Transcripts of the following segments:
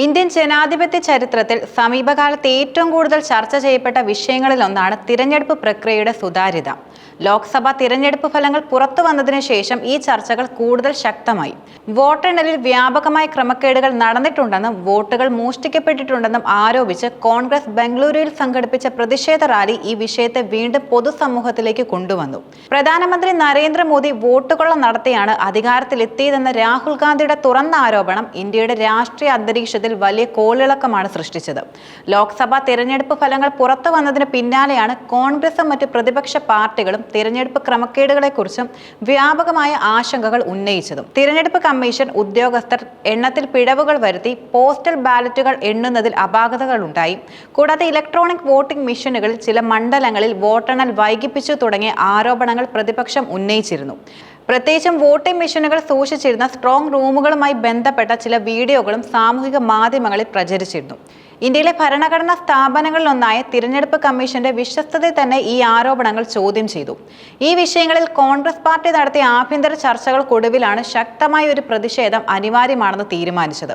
Indian ജനാധിപത്യ ചരിത്രത്തിൽ സമീപകാലത്ത് ഏറ്റവും കൂടുതൽ ചർച്ച ചെയ്യപ്പെട്ട വിഷയങ്ങളിലൊന്നാണ് തിരഞ്ഞെടുപ്പ് പ്രക്രിയയുടെ സുതാര്യത. ലോക്സഭാ തിരഞ്ഞെടുപ്പ് ഫലങ്ങൾ പുറത്തു വന്നതിന് ശേഷം ഈ ചർച്ചകൾ കൂടുതൽ ശക്തമായി. വോട്ടെണ്ണലിൽ വ്യാപകമായ ക്രമക്കേടുകൾ നടന്നിട്ടുണ്ടെന്നും വോട്ടുകൾ മോഷ്ടിക്കപ്പെട്ടിട്ടുണ്ടെന്നും ആരോപിച്ച് കോൺഗ്രസ് ബംഗളൂരുവിൽ സംഘടിപ്പിച്ച പ്രതിഷേധ റാലി ഈ വിഷയത്തെ വീണ്ടും പൊതുസമൂഹത്തിലേക്ക് കൊണ്ടുവന്നു. പ്രധാനമന്ത്രി നരേന്ദ്രമോദി വോട്ടുകൊള്ള നടത്തിയാണ് അധികാരത്തിലെത്തിയതെന്ന രാഹുൽ ഗാന്ധിയുടെ തുറന്ന ആരോപണം ഇന്ത്യയുടെ രാഷ്ട്രീയ അന്തരീക്ഷത്തിൽ വലിയ കോളിളക്കമാണ് സൃഷ്ടിച്ചത്. ലോക്സഭാ തിരഞ്ഞെടുപ്പ് ഫലങ്ങൾ പുറത്തു വന്നതിന് പിന്നാലെയാണ് കോൺഗ്രസും മറ്റ് പ്രതിപക്ഷ പാർട്ടികളും തിരഞ്ഞെടുപ്പ് ക്രമക്കേടുകളെക്കുറിച്ചും വ്യാപകമായ ആശങ്കകൾ ഉന്നയിച്ചതും. തിരഞ്ഞെടുപ്പ് കമ്മീഷൻ ഉദ്യോഗസ്ഥർ എണ്ണത്തിൽ പിഴവുകൾ വരുത്തി, പോസ്റ്റൽ ബാലറ്റുകൾ എണ്ണുന്നതിൽ അപാകതകളുണ്ടായി, കൂടാതെ ഇലക്ട്രോണിക് വോട്ടിംഗ് മെഷീനുകളിൽ ചില മണ്ഡലങ്ങളിൽ വോട്ടെണ്ണൽ വൈകിപ്പിച്ചു തുടങ്ങിയ ആരോപണങ്ങൾ പ്രതിപക്ഷം ഉന്നയിച്ചിരുന്നു. പ്രത്യേകിച്ചും വോട്ടിംഗ് മെഷീനുകൾ സൂക്ഷിച്ചിരുന്ന സ്ട്രോങ് റൂമുകളുമായി ബന്ധപ്പെട്ട ചില വീഡിയോകളും സാമൂഹിക മാധ്യമങ്ങളിൽ പ്രചരിച്ചിരുന്നു. ഇന്ത്യയിലെ ഭരണഘടനാ സ്ഥാപനങ്ങളിലൊന്നായ തിരഞ്ഞെടുപ്പ് കമ്മീഷന്റെ വിശ്വസ്തതയെ തന്നെ ഈ ആരോപണങ്ങൾ ചോദ്യം ചെയ്തു. ഈ വിഷയങ്ങളിൽ കോൺഗ്രസ് പാർട്ടി നടത്തിയ ആഭ്യന്തര ചർച്ചകൾക്കൊടുവിലാണ് ശക്തമായ ഒരു പ്രതിഷേധം അനിവാര്യമാണെന്ന് തീരുമാനിച്ചത്.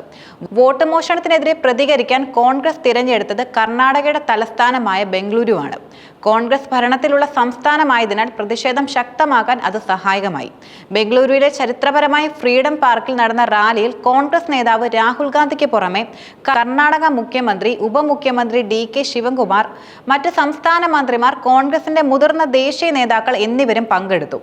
വോട്ട് മോഷണത്തിനെതിരെ പ്രതികരിക്കാൻ കോൺഗ്രസ് തിരഞ്ഞെടുത്തത് കർണാടകയുടെ തലസ്ഥാനമായ ബംഗളൂരുവാണ്. കോൺഗ്രസ് ഭരണത്തിലുള്ള സംസ്ഥാനമായതിനാൽ പ്രതിഷേധം ശക്തമാക്കാൻ അത് സഹായകമായി. ബംഗളൂരുവിലെ ചരിത്രപരമായ ഫ്രീഡം പാർക്കിൽ നടന്ന റാലിയിൽ കോൺഗ്രസ് നേതാവ് രാഹുൽ ഗാന്ധിക്ക് പുറമെ കർണാടക മുഖ്യമന്ത്രി, ഉപമുഖ്യമന്ത്രി DK ശിവകുമാർ, മറ്റ് സംസ്ഥാന മന്ത്രിമാർ, കോൺഗ്രസിന്റെ മുതിർന്ന ദേശീയ നേതാക്കൾ എന്നിവരും പങ്കെടുത്തു.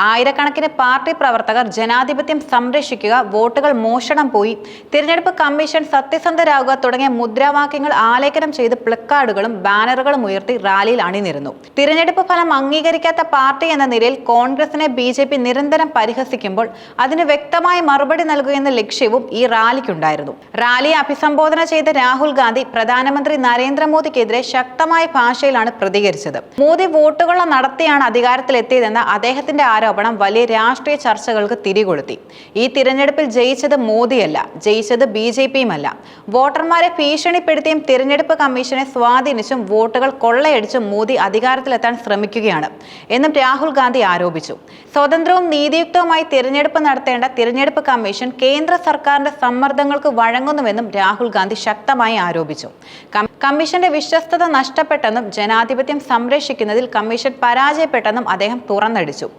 ആയിരക്കണക്കിന് പാർട്ടി പ്രവർത്തകർ ജനാധിപത്യം സംരക്ഷിക്കുക, വോട്ടുകൾ മോഷണം പോയി, തിരഞ്ഞെടുപ്പ് കമ്മീഷൻ സത്യസന്ധരാകുക തുടങ്ങിയ മുദ്രാവാക്യങ്ങൾ ആലേഖനം ചെയ്ത് പ്ലക്കാർഡുകളും ബാനറുകളും ഉയർത്തി റാലിയിൽ അണിനിരന്നു. തിരഞ്ഞെടുപ്പ് ഫലം അംഗീകരിക്കാത്ത പാർട്ടി എന്ന നിലയിൽ കോൺഗ്രസിനെ BJP നിരന്തരം പരിഹസിക്കുമ്പോൾ അതിന് വ്യക്തമായ മറുപടി നൽകുകയെന്ന ലക്ഷ്യവും ഈ റാലിക്കുണ്ടായിരുന്നു. റാലിയെ അഭിസംബോധന ചെയ്ത രാഹുൽ ഗാന്ധി പ്രധാനമന്ത്രി നരേന്ദ്രമോദിക്കെതിരെ ശക്തമായ ഭാഷയിലാണ് പ്രതികരിച്ചത്. മോദി വോട്ടുകൊള്ള നടത്തിയാണ് അധികാരത്തിലെത്തിയതെന്ന അദ്ദേഹത്തിന്റെ ആരോപണം വലിയ രാഷ്ട്രീയ ചർച്ചകൾക്ക് തിരികൊളുത്തി. ഈ തിരഞ്ഞെടുപ്പിൽ ജയിച്ചത് മോദിയല്ല, ജയിച്ചത് BJPയുമല്ല. വോട്ടർമാരെ ഭീഷണിപ്പെടുത്തിയും തിരഞ്ഞെടുപ്പ് കമ്മീഷനെ സ്വാധീനിച്ചും വോട്ടുകൾ കൊള്ളയടിച്ചും മോദി അധികാരത്തിലെത്താൻ ശ്രമിക്കുകയാണ് എന്നും രാഹുൽ ഗാന്ധി ആരോപിച്ചു. സ്വതന്ത്രവും നീതിയുക്തവുമായി തിരഞ്ഞെടുപ്പ് നടത്തേണ്ട തിരഞ്ഞെടുപ്പ് കമ്മീഷൻ കേന്ദ്ര സർക്കാരിന്റെ സമ്മർദ്ദങ്ങൾക്ക് വഴങ്ങുന്നുവെന്നും രാഹുൽ ഗാന്ധി ശക്തമായി ആരോപിച്ചു. കമ്മീഷന്റെ വിശ്വസ്തത നഷ്ടപ്പെട്ടെന്നും ജനാധിപത്യം സംരക്ഷിക്കുന്നതിൽ കമ്മീഷൻ പരാജയപ്പെട്ടെന്നും അദ്ദേഹം തുറന്നടിച്ചു.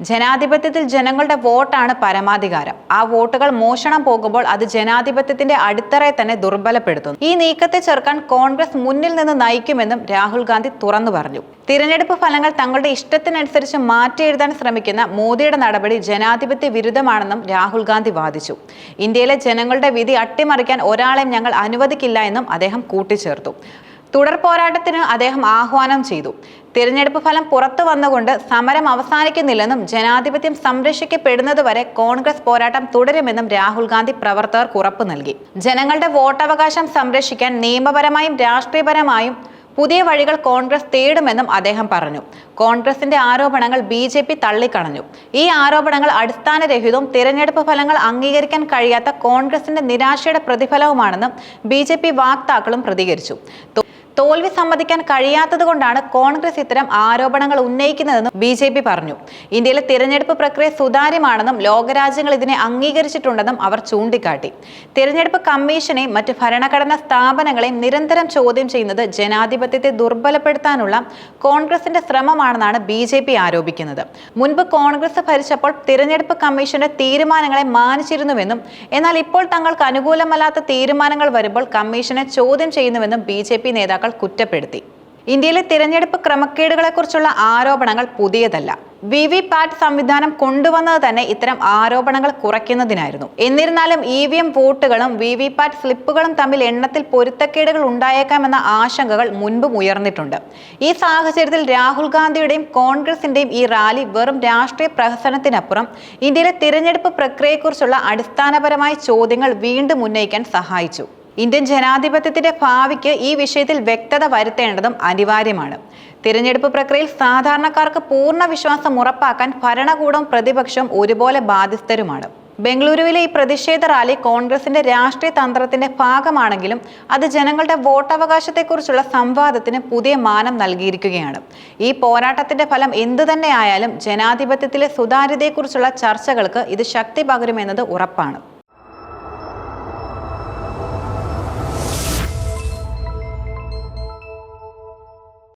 ജനാധിപത്യത്തിൽ ജനങ്ങളുടെ വോട്ടാണ് പരമാധികാരം. ആ വോട്ടുകൾ മോഷണം പോകുമ്പോൾ അത് ജനാധിപത്യത്തിന്റെ അടിത്തറയെ തന്നെ ദുർബലപ്പെടുത്തുന്നു. ഈ നീക്കത്തെ ചെറുക്കാൻ കോൺഗ്രസ് മുന്നിൽ നിന്ന് നയിക്കുമെന്നും രാഹുൽ ഗാന്ധി തുറന്നു പറഞ്ഞു. തിരഞ്ഞെടുപ്പ് ഫലങ്ങൾ തങ്ങളുടെ ഇഷ്ടത്തിനനുസരിച്ച് മാറ്റിയെഴുതാൻ ശ്രമിക്കുന്ന മോദിയുടെ നടപടി ജനാധിപത്യ വിരുദ്ധമാണെന്നും രാഹുൽ ഗാന്ധി വാദിച്ചു. ഇന്ത്യയിലെ ജനങ്ങളുടെ വിധി അട്ടിമറിക്കാൻ ഒരാളെയും ഞങ്ങൾ അനുവദിക്കില്ല എന്നും അദ്ദേഹം കൂട്ടിച്ചേർത്തു. തുടർ പോരാട്ടത്തിന് അദ്ദേഹം ആഹ്വാനം ചെയ്തു. തിരഞ്ഞെടുപ്പ് ഫലം പുറത്തു വന്നുകൊണ്ട് സമരം അവസാനിക്കുന്നില്ലെന്നും ജനാധിപത്യം സംരക്ഷിക്കപ്പെടുന്നതുവരെ കോൺഗ്രസ് പോരാട്ടം തുടരുമെന്നും രാഹുൽ ഗാന്ധി പ്രവർത്തകർക്ക് ഉറപ്പു നൽകി. ജനങ്ങളുടെ വോട്ടവകാശം സംരക്ഷിക്കാൻ നിയമപരമായും രാഷ്ട്രീയപരമായും പുതിയ വഴികൾ കോൺഗ്രസ് തേടുമെന്നും അദ്ദേഹം പറഞ്ഞു. കോൺഗ്രസിന്റെ ആരോപണങ്ങൾ BJP തള്ളിക്കളഞ്ഞു. ഈ ആരോപണങ്ങൾ അടിസ്ഥാനരഹിതവും തിരഞ്ഞെടുപ്പ് ഫലങ്ങൾ അംഗീകരിക്കാൻ കഴിയാത്ത കോൺഗ്രസിന്റെ നിരാശയുടെ പ്രതിഫലവുമാണെന്നും BJP വാക്താക്കളും പ്രതികരിച്ചു. തോൽവി സമ്മതിക്കാൻ കഴിയാത്തതുകൊണ്ടാണ് കോൺഗ്രസ് ഇത്തരം ആരോപണങ്ങൾ ഉന്നയിക്കുന്നതെന്നും BJP പറഞ്ഞു. ഇന്ത്യയിലെ തിരഞ്ഞെടുപ്പ് പ്രക്രിയ സുതാര്യമാണെന്നും ലോകരാജ്യങ്ങൾ ഇതിനെ അംഗീകരിച്ചിട്ടുണ്ടെന്നും അവർ ചൂണ്ടിക്കാട്ടി. തിരഞ്ഞെടുപ്പ് കമ്മീഷനെയും മറ്റ് ഭരണഘടനാ സ്ഥാപനങ്ങളെയും നിരന്തരം ചോദ്യം ചെയ്യുന്നത് ജനാധിപത്യത്തെ ദുർബലപ്പെടുത്താനുള്ള കോൺഗ്രസിന്റെ ശ്രമമാണെന്നാണ് BJP ആരോപിക്കുന്നത്. മുൻപ് കോൺഗ്രസ് ഭരിച്ചപ്പോൾ തിരഞ്ഞെടുപ്പ് കമ്മീഷന്റെ തീരുമാനങ്ങളെ മാനിച്ചിരുന്നുവെന്നും എന്നാൽ ഇപ്പോൾ തങ്ങൾക്ക് അനുകൂലമല്ലാത്ത തീരുമാനങ്ങൾ വരുമ്പോൾ കമ്മീഷനെ ചോദ്യം ചെയ്യുന്നുവെന്നും BJP നേതാക്കൾ കുറ്റപ്പെടുത്തി. ഇന്ത്യയിലെ തിരഞ്ഞെടുപ്പ് ക്രമക്കേടുകളെക്കുറിച്ചുള്ള ആരോപണങ്ങൾ പുതിയതല്ല. VVPAT സംവിധാനം കൊണ്ടുവന്നത് തന്നെ ഇത്തരം ആരോപണങ്ങൾ കുറയ്ക്കുന്നതിനായിരുന്നു. എന്നിരുന്നാലും EVM വോട്ടുകളും VVPAT സ്ലിപ്പുകളും തമ്മിൽ എണ്ണത്തിൽ പൊരുത്തക്കേടുകൾ ഉണ്ടായേക്കാമെന്ന ആശങ്കകൾ മുൻപും ഉയർന്നിട്ടുണ്ട്. ഈ സാഹചര്യത്തിൽ രാഹുൽ ഗാന്ധിയുടെയും കോൺഗ്രസിന്റെയും ഈ റാലി വെറും രാഷ്ട്രീയ പ്രഹസനത്തിനപ്പുറം ഇന്ത്യയിലെ തിരഞ്ഞെടുപ്പ് പ്രക്രിയയെക്കുറിച്ചുള്ള അടിസ്ഥാനപരമായ ചോദ്യങ്ങൾ വീണ്ടും ഉന്നയിക്കാൻ സഹായിച്ചു. ഇന്ത്യൻ ജനാധിപത്യത്തിന്റെ ഭാവിക്ക് ഈ വിഷയത്തിൽ വ്യക്തത വരുത്തേണ്ടതും അനിവാര്യമാണ്. തിരഞ്ഞെടുപ്പ് പ്രക്രിയയിൽ സാധാരണക്കാർക്ക് പൂർണ്ണ വിശ്വാസം ഉറപ്പാക്കാൻ ഭരണകൂടവും പ്രതിപക്ഷവും ഒരുപോലെ ബാധ്യസ്ഥരുമാണ്. ബംഗളൂരുവിലെ ഈ പ്രതിഷേധ റാലി കോൺഗ്രസിന്റെ രാഷ്ട്രീയ തന്ത്രത്തിന്റെ ഭാഗമാണെങ്കിലും അത് ജനങ്ങളുടെ വോട്ടവകാശത്തെക്കുറിച്ചുള്ള സംവാദത്തിന് പുതിയ മാനം നൽകിയിരിക്കുകയാണ്. ഈ പോരാട്ടത്തിന്റെ ഫലം എന്തുതന്നെയായാലും ജനാധിപത്യത്തിലെ സുതാര്യതയെക്കുറിച്ചുള്ള ചർച്ചകൾക്ക് ഇത് ശക്തി പകരുമെന്നത് ഉറപ്പാണ്.